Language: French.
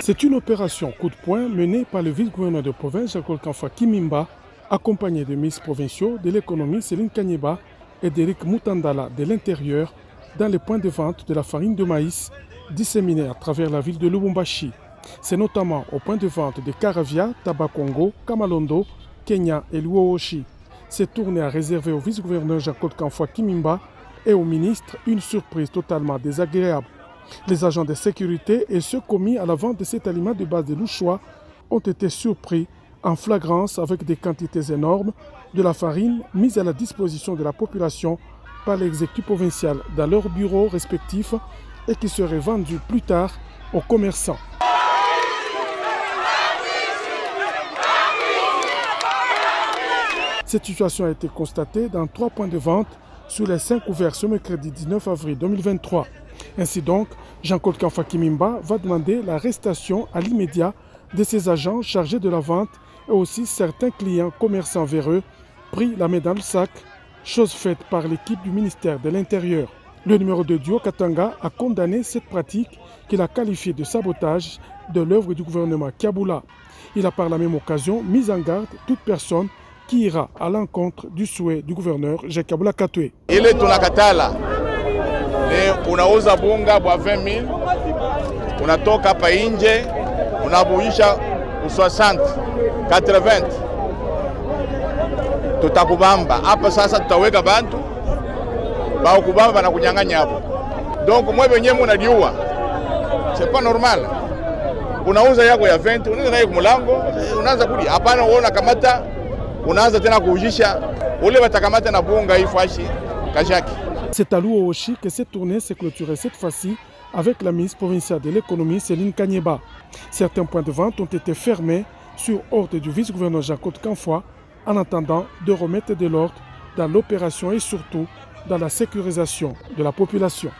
C'est une opération coup de poing menée par le vice-gouverneur de province Jean-Claude Kamfa Kimimba, accompagné de ministres provinciaux de l'économie Céline Kanyeba et d'Éric Moutandala de l'intérieur dans les points de vente de la farine de maïs disséminés à travers la ville de Lubumbashi. C'est notamment au point de vente de Karavia, Tabakongo, Kamalondo, Kenya et Luohoshi. Cette tournée a réservé au vice-gouverneur Jean-Claude Kamfa Kimimba et au ministre une surprise totalement désagréable. Les agents de sécurité et ceux commis à la vente de cet aliment de base de l'Uchois ont été surpris en flagrance avec des quantités énormes de la farine mise à la disposition de la population par l'exécutif provincial dans leurs bureaux respectifs et qui serait vendue plus tard aux commerçants. Cette situation a été constatée dans 3 points de vente sur les 5 ouverts ce mercredi 19 avril 2023. Ainsi donc, Jean-Claude Kamfa Kimimba va demander l'arrestation à l'immédiat de ses agents chargés de la vente et aussi certains clients commerçants véreux pris la main dans le sac, chose faite par l'équipe du ministère de l'Intérieur. Le numéro 2 du Haut-Katanga a condamné cette pratique qu'il a qualifiée de sabotage de l'œuvre du gouvernement Kiaboula. Il a par la même occasion mis en garde toute personne qui ira à l'encontre du souhait du gouverneur Jacques Katwe. Ile tunakatala unauza bunga bwa 20,000 unatoka hapa nje unabuisha 60 80, tutakubamba hapa sasa. Tutaweka bantu bao kubamba na kunyang'anya hapo. Donc mwe wenyewe mnajua c'est pas normal. Unauza yako ya 20 unaenda nayo kumulango, unaanza kuli hapana, uona kamata unaanza tena kuujisha ule watakamata na bunga hii fashi kajaki. C'est à Luohoshi que cette tournée s'est clôturée cette fois-ci avec la ministre provinciale de l'économie Céline Kanyeba. Certains points de vente ont été fermés sur ordre du vice-gouverneur Jean-Claude Kamfa en attendant de remettre de l'ordre dans l'opération et surtout dans la sécurisation de la population.